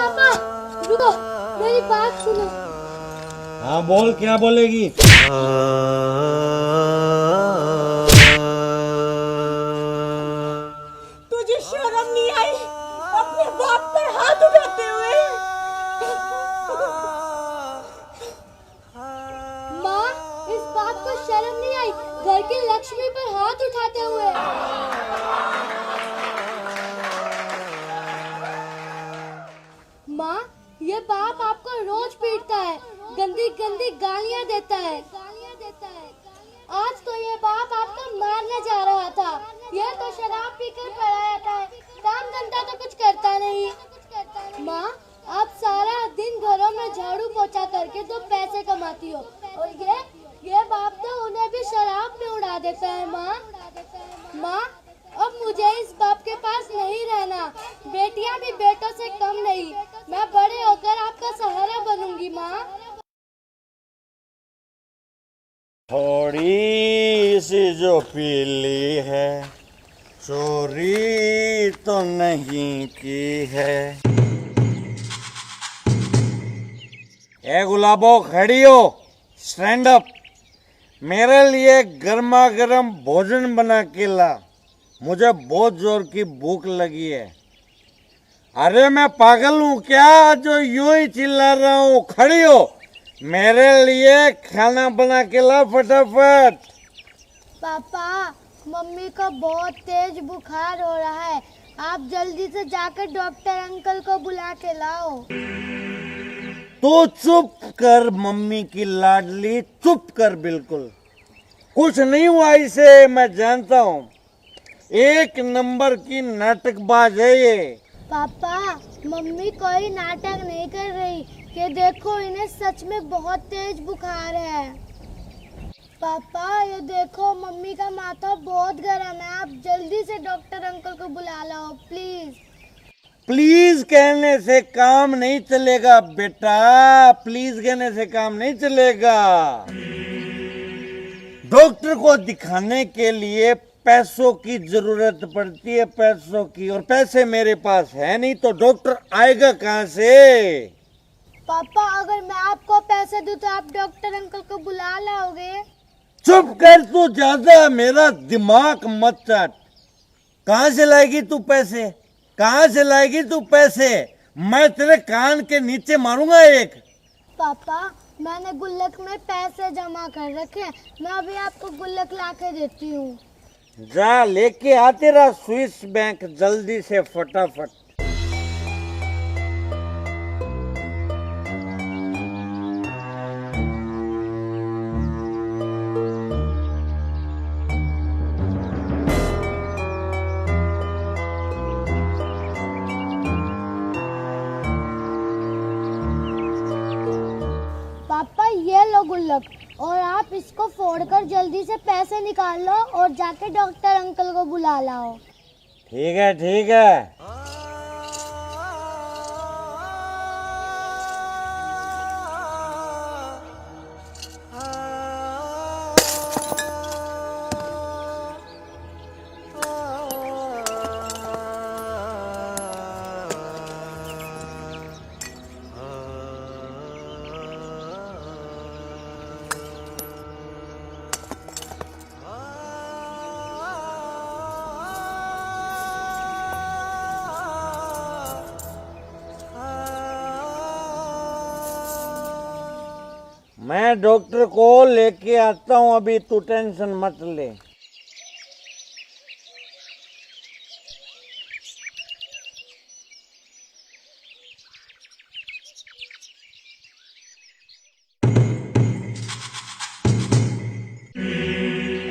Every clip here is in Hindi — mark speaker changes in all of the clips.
Speaker 1: पापा रुको, मेरी बात सुनो।
Speaker 2: हाँ बोल, क्या बोलेगी?
Speaker 3: तुझे शर्म नहीं आई अपने बाप पर हाथ उठाते हुए?
Speaker 1: माँ, इस बात को शर्म नहीं आई घर की लक्ष्मी पर हाथ उठाते हुए? माँ, ये बाप आपको रोज पीटता है, गंदी गंदी गालियाँ देता है। आज तो ये बाप आपको मारने जा रहा था। यह तो शराब पीकर पड़ा रहता है, काम धंधा तो कुछ करता नहीं। माँ, आप सारा दिन घरों में झाड़ू पोछा करके तो पैसे कमाती हो, और ये बाप तो उन्हें भी शराब में उड़ा देता है। माँ, अब मुझे इस बाप के पास नहीं रहना। बेटियां भी बेटों से कम नहीं। मैं बड़े होकर आपका सहारा बनूंगी माँ।
Speaker 2: थोड़ी सी जो पीली है, चोरी तो नहीं की है। ए गुलाबो, खड़ी हो, स्टैंड अप। मेरे लिए गर्मा गर्म भोजन बना के ला, मुझे बहुत जोर की भूख लगी है। अरे मैं पागल हूँ क्या जो यूं ही चिल्ला रहा हूँ? खड़ी हो, मेरे लिए खाना बना के ला फटाफट।
Speaker 1: पापा, मम्मी को बहुत तेज बुखार हो रहा है, आप जल्दी से जाकर डॉक्टर अंकल को बुला के लाओ।
Speaker 2: तो चुप कर मम्मी की लाडली, चुप कर बिल्कुल। कुछ नहीं हुआ इसे, मैं जानता हूँ। एक नंबर की नाटकबाज है ये।
Speaker 1: पापा, मम्मी कोई नाटक नहीं कर रही। ये देखो, इन्हें सच में बहुत तेज बुखार है। पापा, ये देखो, मम्मी का माथा बहुत गर्म है। आप जल्दी से डॉक्टर अंकल को बुला लो प्लीज।
Speaker 2: प्लीज कहने से काम नहीं चलेगा बेटा, प्लीज कहने से काम नहीं चलेगा। डॉक्टर को दिखाने के लिए पैसों की जरूरत पड़ती है, पैसों की, और पैसे मेरे पास है नहीं, तो डॉक्टर आएगा कहाँ से?
Speaker 1: पापा, अगर मैं आपको पैसे दूं तो आप डॉक्टर अंकल को बुला लाओगे?
Speaker 2: चुप कर तू, ज्यादा मेरा दिमाग मत चाट। कहाँ से लाएगी तू पैसे? कहाँ से लाएगी तू पैसे? मैं तेरे कान के नीचे मारूंगा एक।
Speaker 1: पापा, मैंने गुल्लक में पैसे जमा कर रखे हैं, मैं अभी आपको गुल्लक ला के देती हूँ।
Speaker 2: जा लेके आ तेरा स्विस बैंक जल्दी से फटाफट।
Speaker 1: पापा, ये लो गुल्लक, और आप इसको फोड़कर जल्दी से पैसे निकाल लो और जाके डॉक्टर अंकल को बुला लाओ।
Speaker 2: ठीक है, ठीक है। मैं डॉक्टर को लेके आता हूँ, अभी तू टेंशन मत ले।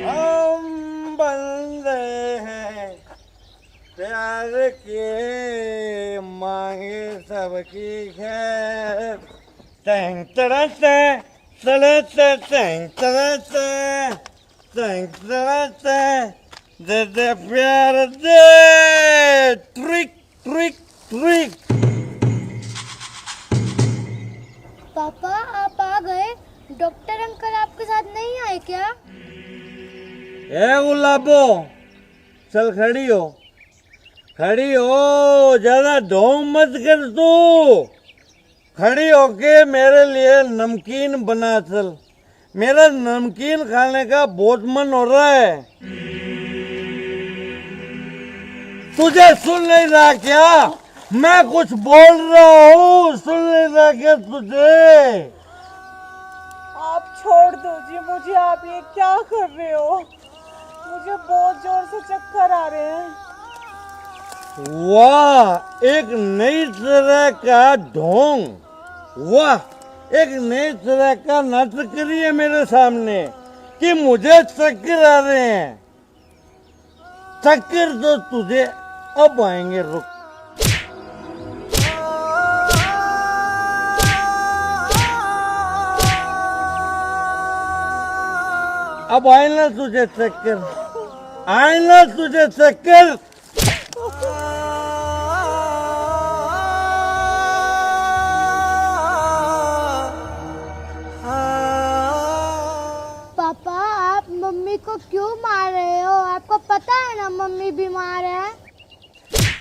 Speaker 2: हम बंदे हैं प्यार के, मांगे सबकी खैर। टैंग तरते तरते टैंग तरते टैंग तरते, दे दे प्यार दे, ट्रिक ट्रिक ट्रिक।
Speaker 1: पापा, आप आ गए? डॉक्टर अंकल आपके साथ नहीं आए क्या?
Speaker 2: ए गुलाबो, चल खड़ी हो। खड़ी हो, ज्यादा ढोंग मत कर तू। खड़ी होके मेरे लिए नमकीन बना चल, मेरा नमकीन खाने का बहुत मन हो रहा है। तुझे सुन नहीं रहा क्या? मैं कुछ बोल रहा हूँ, सुन नहीं रहा क्या तुझे?
Speaker 3: आप छोड़ दो जी मुझे, आप ये क्या कर रहे हो? मुझे बहुत जोर से चक्कर आ रहे हैं।
Speaker 2: वाह, एक नई तरह का ढोंग, वाह, एक नई तरह का नाटक करी है मेरे सामने कि मुझे चक्कर आ रहे हैं। चक्कर तो तुझे अब आएंगे, रुक। अब आए ना तुझे चक्कर, आए ना तुझे चक्कर।
Speaker 1: पापा आप मम्मी को क्यों मार रहे हो? आपको पता है ना मम्मी बीमार है।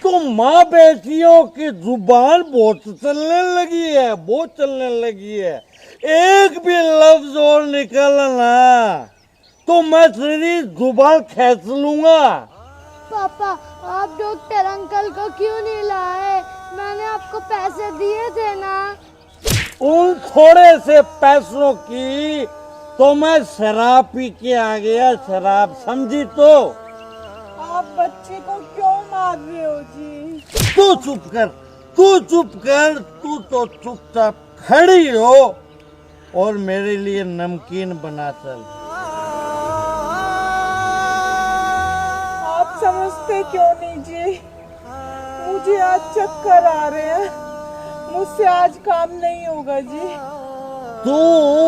Speaker 2: तो माँ बेटियों की जुबान बहुत चलने लगी है, बहुत चलने लगी है। एक भी लफ्ज और निकला ना तो मैं तेरी जुबान खींच लूंगा।
Speaker 1: पापा आप डॉक्टर अंकल को क्यों नहीं लाए? मैंने आपको पैसे दिए थे ना।
Speaker 2: उन थोड़े से पैसों की तो मैं शराब पी के आ गया, शराब, समझी? तो
Speaker 3: आप बच्चे को क्यों मार रहे हो जी?
Speaker 2: तू चुप कर, तू चुप कर, तू तो चुपचाप खड़ी हो और मेरे लिए नमकीन बना चल।
Speaker 3: आप समझते क्यों नहीं जी? मुझे आज चक्कर आ रहे हैं, मुझसे आज काम नहीं होगा जी।
Speaker 2: तू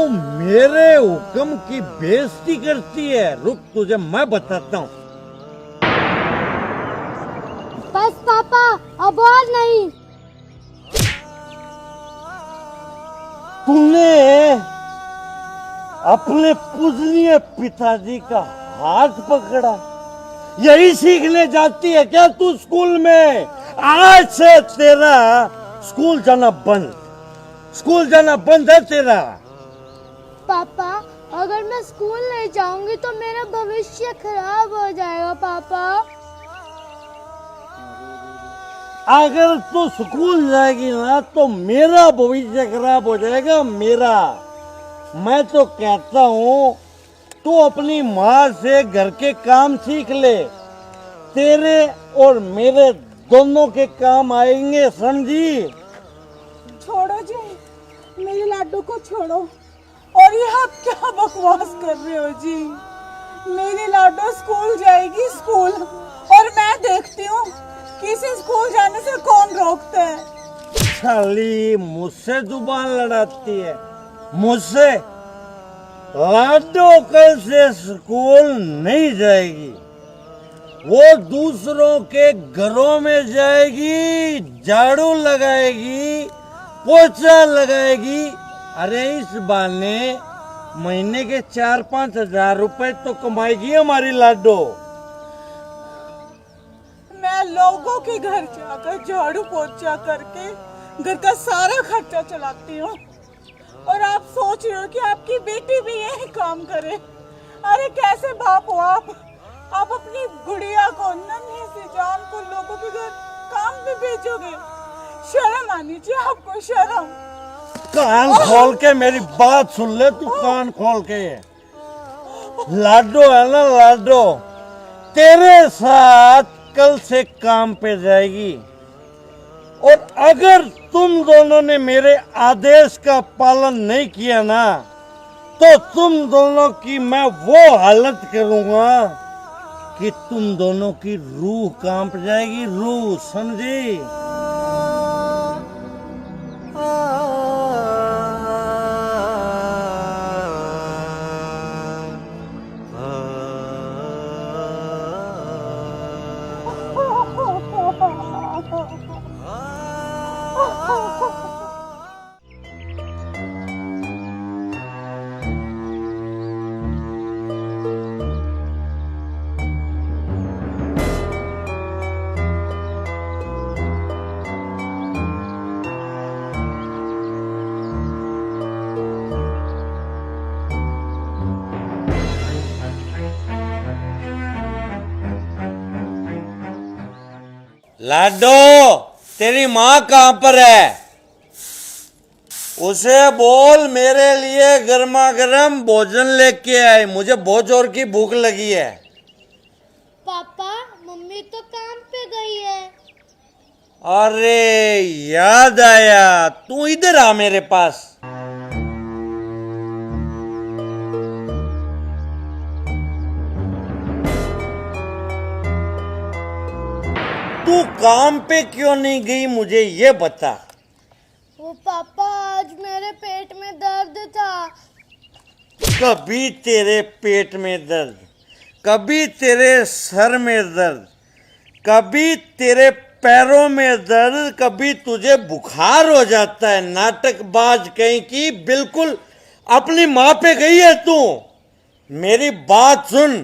Speaker 2: मेरे हुक्म की बेइज्जती करती है। रुक, तुझे मैं बताता हूँ।
Speaker 1: बस पापा अब और नहीं।
Speaker 2: तूने अपने पूजनीय पिताजी का हाथ पकड़ा, यही सीखने जाती है क्या तू स्कूल में? आज से तेरा स्कूल जाना बंद, स्कूल जाना बंद है तेरा।
Speaker 1: पापा अगर मैं स्कूल नहीं जाऊंगी तो मेरा भविष्य खराब हो जाएगा। पापा
Speaker 2: अगर तू स्कूल जाएगी ना तो मेरा भविष्य खराब हो जाएगा, मेरा। मैं तो कहता हूँ तू अपनी माँ से घर के काम सीख ले, तेरे और मेरे दोनों के काम आएंगे, समझी?
Speaker 3: छोड़ो जी, मेरे लाडू को छोड़ो। और ये आप क्या बकवास कर रहे हो जी? मेरी लाडू स्कूल जाएगी, स्कूल, और मैं देखती हूँ किसी स्कूल जाने से कौन रोकता है।
Speaker 2: साली मुझसे जुबान लड़ाती है, मुझसे। लाडो कल से स्कूल नहीं जाएगी, वो दूसरों के घरों में जाएगी, झाड़ू लगाएगी, पोछा लगाएगी। अरे इस बहाने महीने के 4-5 हजार रुपए तो कमाएगी हमारी लाडो।
Speaker 3: मैं लोगों के घर जाकर झाड़ू पोछा करके घर का सारा खर्चा चलाती हूँ, और आप सोच रहे हो कि आपकी बेटी भी यही काम करे? अरे कैसे बाप हो आप अपनी गुड़िया को, नन्ही सी जान को लोगों के घर काम पे भेजोगे? शर्म आनी चाहिए आपको, शर्म।
Speaker 2: कान खोल के मेरी बात सुन ले तू, कान खोल के। लाडो है ना, लाडो तेरे साथ कल से काम पे जाएगी, और अगर तुम दोनों ने मेरे आदेश का पालन नहीं किया ना तो तुम दोनों की मैं वो हालत करूंगा कि तुम दोनों की रूह कांप जाएगी, रूह, समझी? लाडो, तेरी माँ कहाँ पर है? उसे बोल मेरे लिए गर्मा गर्म भोजन लेके आए, मुझे बहुत जोर की भूख लगी है।
Speaker 1: पापा मम्मी तो काम पे गई है।
Speaker 2: अरे याद आया, तू इधर आ मेरे पास। तू काम पे क्यों नहीं गई, मुझे ये बता।
Speaker 1: वो पापा आज मेरे पेट में दर्द था।
Speaker 2: कभी तेरे पेट में दर्द, कभी तेरे सर में दर्द, कभी तेरे पैरों में दर्द, कभी तुझे बुखार हो जाता है। नाटकबाज कहीं की, बिल्कुल अपनी माँ पे गई है तू। मेरी बात सुन,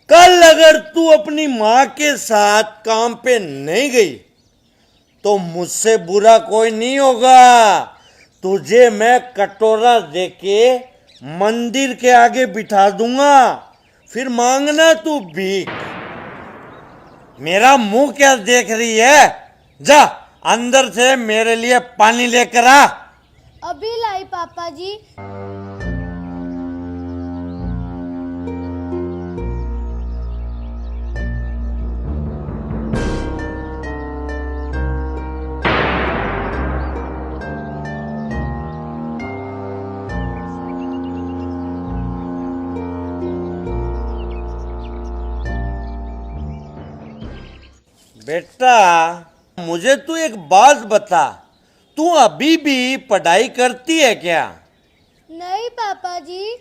Speaker 2: कल अगर तू अपनी माँ के साथ काम पे नहीं गई तो मुझसे बुरा कोई नहीं होगा। तुझे मैं कटोरा देके मंदिर के आगे बिठा दूंगा, फिर मांगना तू भीख। मेरा मुंह क्या देख रही है? जा अंदर से मेरे लिए पानी लेकर आ।
Speaker 1: अभी लाई पापा जी।
Speaker 2: बेटा मुझे तू एक बात बता, तू अभी भी पढ़ाई करती है क्या?
Speaker 1: नहीं पापा जी।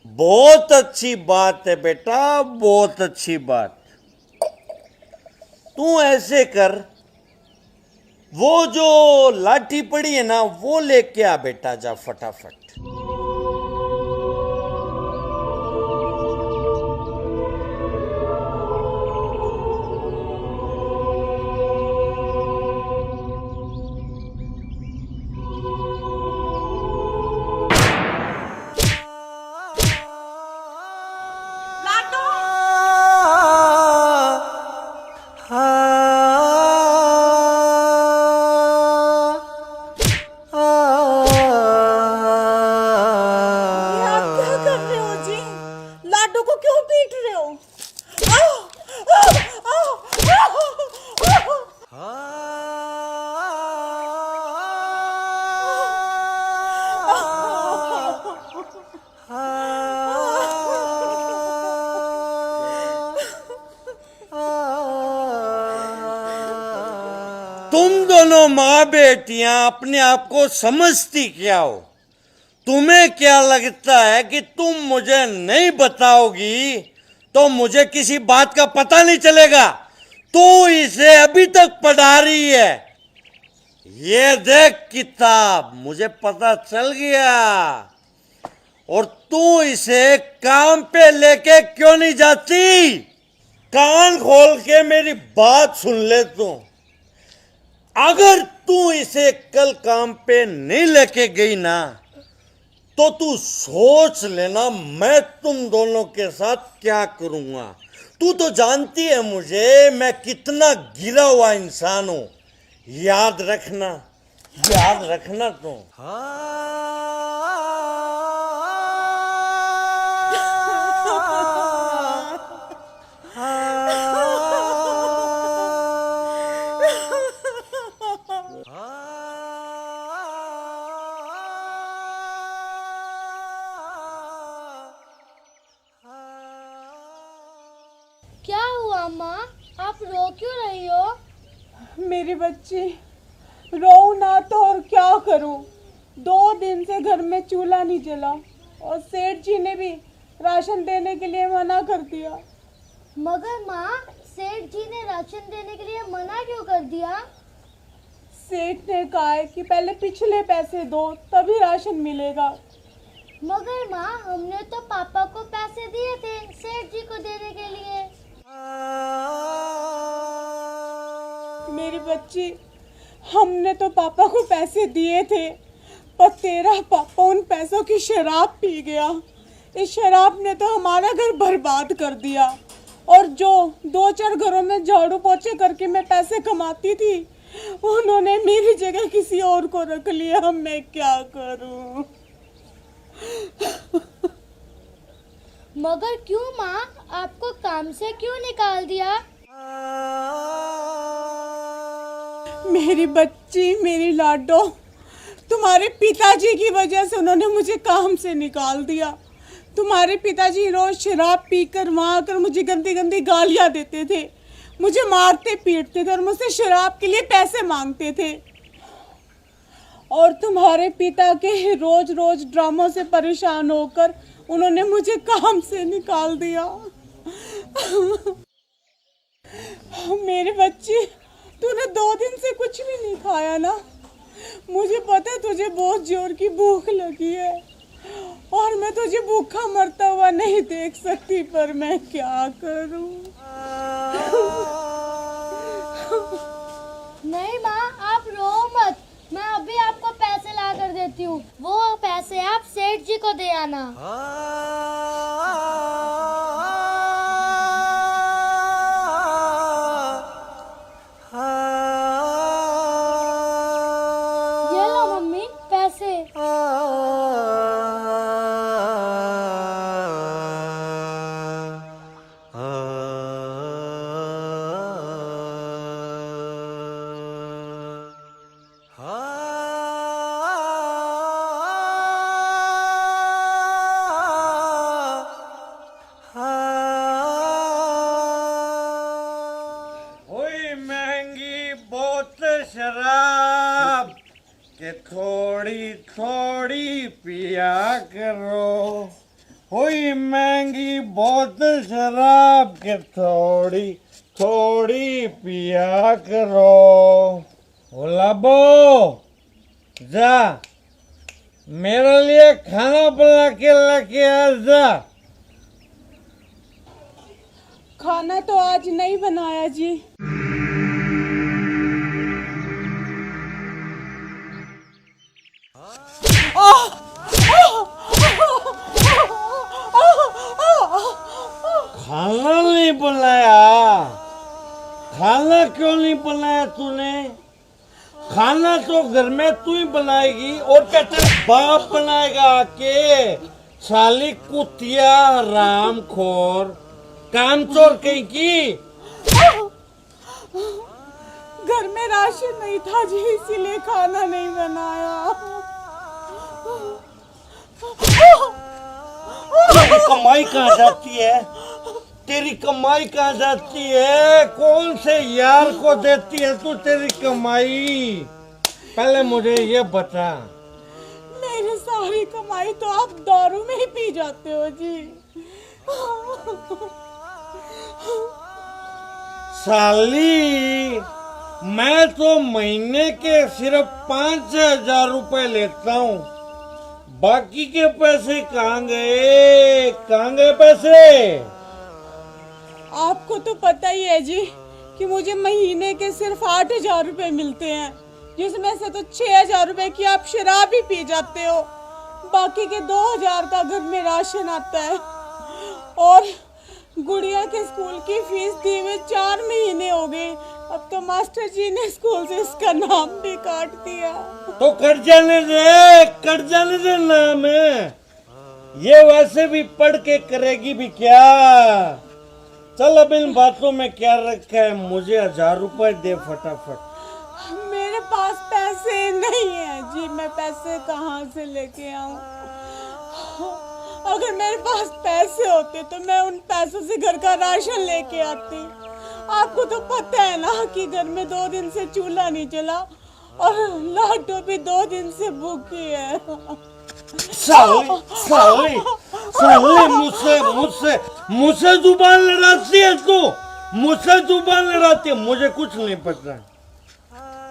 Speaker 2: बहुत अच्छी बात है बेटा, बहुत अच्छी बात। तू ऐसे कर, वो जो लाठी पड़ी है ना वो लेके आ बेटा, जा फटाफट। तुम दोनों माँ बेटियां अपने आप को समझती क्या हो? तुम्हें क्या लगता है कि तुम मुझे नहीं बताओगी तो मुझे किसी बात का पता नहीं चलेगा? तू इसे अभी तक पढ़ा रही है। ये देख किताब, मुझे पता चल गया। और तू इसे काम पे लेके क्यों नहीं जाती? कान खोल के मेरी बात सुन ले तू। अगर तू इसे कल काम पे नहीं लेके गई ना तो तू सोच लेना मैं तुम दोनों के साथ क्या करूंगा। तू तो जानती है मुझे, मैं कितना गिरा हुआ इंसान हूं। याद रखना, याद रखना तू।
Speaker 1: क्या हुआ माँ, आप रो क्यों रही हो?
Speaker 3: मेरी बच्ची, रो ना तो और क्या करूं। 2 दिन से घर में चूल्हा नहीं जला और सेठ जी ने भी राशन देने के लिए मना कर दिया।
Speaker 1: मगर माँ, सेठ जी ने राशन देने के लिए मना क्यों कर दिया?
Speaker 3: सेठ ने कहा है कि पहले पिछले पैसे दो तभी राशन मिलेगा।
Speaker 1: मगर माँ, हमने तो पापा को पैसे दिए थे सेठ जी को देने के लिए।
Speaker 3: मेरी बच्ची, हमने तो पापा को पैसे दिए थे, पर तेरा पापा उन पैसों की शराब पी गया। इस शराब ने तो हमारा घर बर्बाद कर दिया और जो 2-4 घरों में झाड़ू पोछे करके मैं पैसे कमाती थी, उन्होंने मेरी जगह किसी और को रख लिया। मैं क्या करूं?
Speaker 1: मगर क्यों माँ, आपको काम से क्यों निकाल दिया?
Speaker 3: मेरी बच्ची, मेरी लाडो, तुम्हारे पिताजी की वजह से उन्होंने मुझे काम से निकाल दिया। तुम्हारे पिताजी रोज शराब पीकर वहां आकर मुझे गंदी गंदी गालियां देते थे, मुझे मारते पीटते थे और मुझसे शराब के लिए पैसे मांगते थे। और तुम्हारे पिता के रोज रोज ड्रामों से परेशान होकर उन्होंने मुझे काम से निकाल दिया। मेरे बच्चे, तूने 2 दिन से कुछ भी नहीं खाया ना? मुझे पता है तुझे बहुत जोर की भूख लगी है और मैं तुझे भूखा मरता हुआ नहीं देख सकती, पर मैं क्या करूं?
Speaker 1: नहीं माँ, आप रो मत, मैं अभी आपको पैसे ला कर देती हूँ। वो पैसे आप सेठ जी को दे आना। ये लो मम्मी पैसे।
Speaker 2: हुई महंगी बहुत शराब के थोड़ी थोड़ी पिया करो। हुई महंगी बहुत शराब के थोड़ी थोड़ी पिया करो। गुलाबो, जा मेरे लिए खाना बना के लेके आ जा।
Speaker 3: खाना तो आज नहीं बनाया जी।
Speaker 2: खाना नहीं बनाया? खाना क्यों नहीं बनाया तूने? खाना तो घर में तू ही बनाएगी और क्या तेरा बाप बनाएगा आके? साली कुतिया रामखोर कामचोर कहीं की।
Speaker 3: घर में राशन नहीं था जी, इसीलिए खाना नहीं बनाया।
Speaker 2: तेरी कमाई कहाँ जाती है? तेरी कमाई कहाँ जाती है? कौन से यार को देती है तू तेरी कमाई? पहले मुझे ये बता।
Speaker 3: मेरी सारी कमाई तो आप दारू में ही पी जाते हो जी।
Speaker 2: साली, मैं तो महीने के सिर्फ 5,000 रुपए लेता हूँ। बाकी के पैसे कहाँ गए? कहाँ गए पैसे?
Speaker 3: आपको तो पता ही है जी कि मुझे महीने के सिर्फ 8,000 रुपए मिलते हैं, जिसमें से तो 6,000 रुपए की आप शराब ही पी जाते हो। बाकी के 2,000 का घर में राशन आता है और गुड़िया के स्कूल की फीस दिए हुए 4 महीने हो गए। अब तो मास्टर जी ने स्कूल से इसका नाम भी काट दिया।
Speaker 2: तो कट जाने दे, कट जाने दे नाम है। ये वैसे भी पढ़ के करेगी भी क्या? चल अब इन बातों में क्या रखा है? मुझे 1,000 रुपए दे फटाफट।
Speaker 3: मेरे पास पैसे नहीं है जी, मैं पैसे कहाँ से लेके आऊं? अगर मेरे पास पैसे होते तो मैं उन पैसों से घर का राशन लेके आती। आपको तो पता है ना कि घर में 2 दिन से चूल्हा नहीं जला और लाडो भी 2 दिन से भूखी है।
Speaker 2: साले साले साले, मुझसे जुबान लड़ाती है तू। मुझसे जुबान लड़ाती है। मुझे कुछ नहीं पता,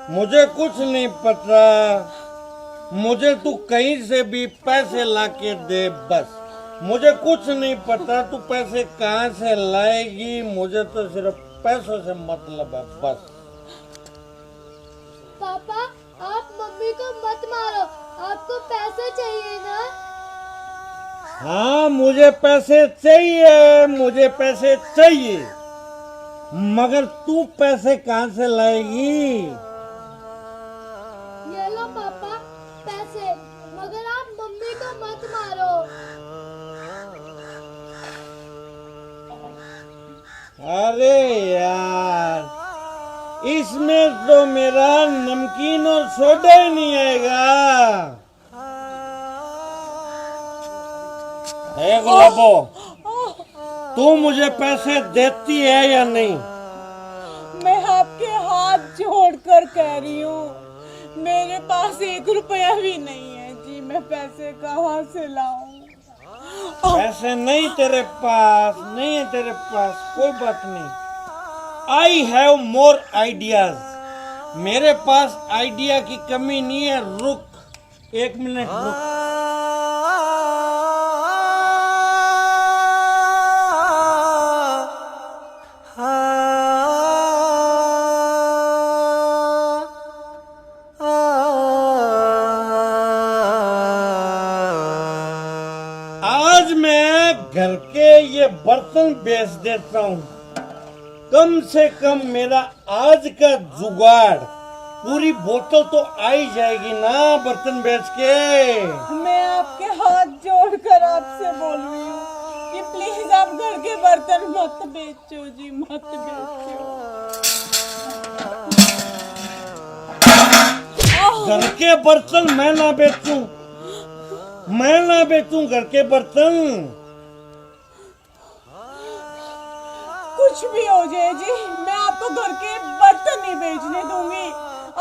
Speaker 2: मुझे कुछ नहीं पता। मुझे तू कहीं से भी पैसे लाके दे बस। मुझे कुछ नहीं पता तू पैसे कहाँ से लाएगी। मुझे तो सिर्फ पैसों से मतलब है बस।
Speaker 1: पापा, आप मम्मी को मत मारो, आपको पैसे चाहिए ना?
Speaker 2: हाँ मुझे पैसे चाहिए, मुझे पैसे चाहिए, मगर तू पैसे कहाँ से लाएगी?
Speaker 1: ये लो पापा पैसे, मगर आप मम्मी को मत मारो।
Speaker 2: अरे यार, इसमें तो मेरा नमकीन और सोडा ही नहीं आएगा। ए गुलाबो, तू मुझे पैसे देती है या नहीं?
Speaker 3: मैं आपके हाथ जोड़कर कह रही हूँ, मेरे पास 1 रुपया भी नहीं है जी, मैं पैसे कहाँ से लाऊं?
Speaker 2: पैसे नहीं तेरे पास, नहीं है तेरे पास, कोई बात नहीं। आई हैव मोर आइडियाज, मेरे पास आइडिया की कमी नहीं है। रुक 1 मिनट रुक। आज मैं घर के ये बर्तन बेच देता हूँ, कम से कम मेरा आज का जुगाड़, पूरी बोतल तो आ ही जाएगी ना बर्तन बेच के।
Speaker 3: मैं आपके हाथ जोड़कर आपसे बोल रही हूँ कि प्लीज आप घर के बर्तन मत बेचो जी, मत बेचो।
Speaker 2: घर के बर्तन मैं ना बेचूं, मैं ना बेचूं घर के बर्तन।
Speaker 3: कुछ भी हो जाए जी, मैं आपको घर के बर्तन नहीं बेचने दूंगी।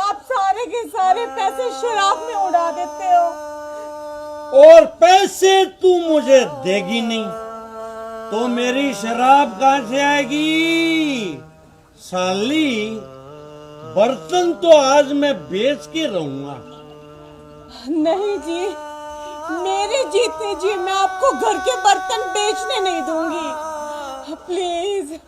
Speaker 3: आप सारे के सारे पैसे शराब में उड़ा देते हो।
Speaker 2: और पैसे तू मुझे देगी नहीं तो मेरी शराब कहाँ से आएगी? साली, बर्तन तो आज मैं बेच के रहूंगा।
Speaker 3: नहीं जी, मेरे जीते जी मैं आपको घर के बर्तन बेचने नहीं दूंगी, प्लीज।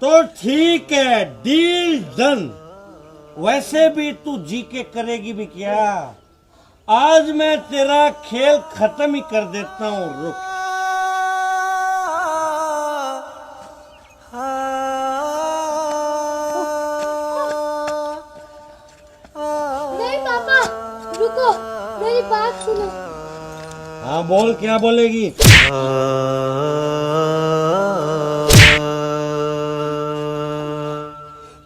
Speaker 2: तो ठीक है, डील डन। वैसे भी तू जी के करेगी भी क्या? आज मैं तेरा खेल खत्म ही कर देता हूँ। रुक।
Speaker 1: नहीं पापा रुको, मेरी बात सुनो।
Speaker 2: हाँ बोल, क्या बोलेगी?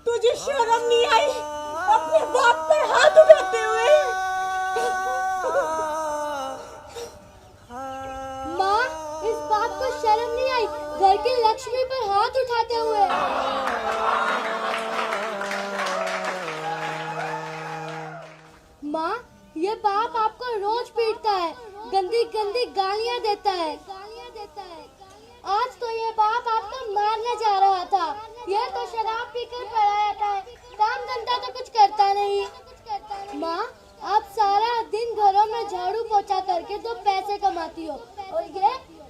Speaker 3: तुझे शर्म नहीं आई अपने बाप पर हाथ उठाते हुए?
Speaker 1: माँ, इस बात को शर्म नहीं आई घर की लक्ष्मी पर हाथ उठाते हुए? माँ, ये बाप आपको रोज पीटता है, गंदी गंदी गालियाँ देता है। आज तो ये बाप आपको मारने जा रहा था। ये तो शराब पीकर पड़ा रहता है, काम धंधा तो कुछ करता नहीं। माँ, आप सारा दिन घरों में झाड़ू पोछा करके 2 पैसे कमाती हो, और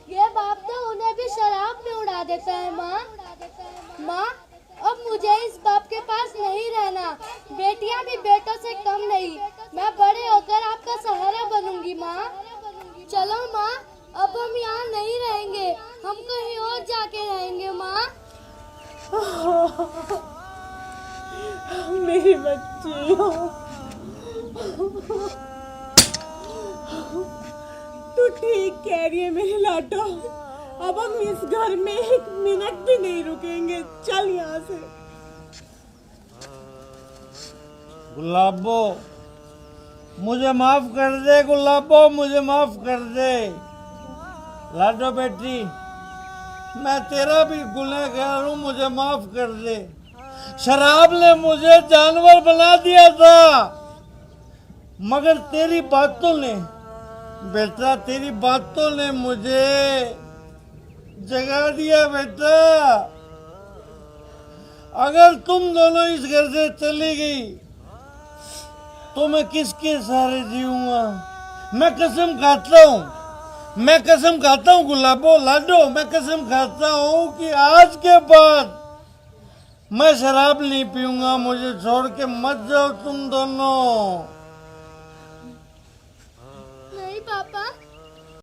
Speaker 1: ये बाप तो उन्हें भी शराब में उड़ा देता है। माँ, अब मुझे इस बाप के पास नहीं रहना। बेटियां भी बेटों से कम नहीं। मैं बड़े होकर आपका सहारा बनूंगी। माँ चलो माँ, अब हम यहाँ नहीं रहेंगे, हम कहीं और जाके रहेंगे। माँ,
Speaker 3: मेरी बच्ची हो, तू ठीक कह रही है मेरे लाडो। अब हम इस घर में 1 मिनट भी नहीं रुकेंगे, चल यहाँ से।
Speaker 2: गुलाबो, मुझे माफ कर दे। गुलाबो, मुझे माफ कर दे। लाडो बेटी, मैं तेरा भी गुनहगार हूँ, मुझे माफ कर दे। शराब ने मुझे जानवर बना दिया था, मगर तेरी बातों ने, बेटा तेरी बातों ने मुझे जगा दिया। बेटा, अगर तुम दोनों इस घर से चली गई तो मैं किसके सहारे जीऊंगा? मैं कसम खाता हूँ, मैं कसम खाता हूँ गुलाबो, लाडो, मैं कसम खाता हूँ कि आज के बाद मैं शराब नहीं पीऊंगा, मुझे छोड़ के मत जाओ तुम दोनों।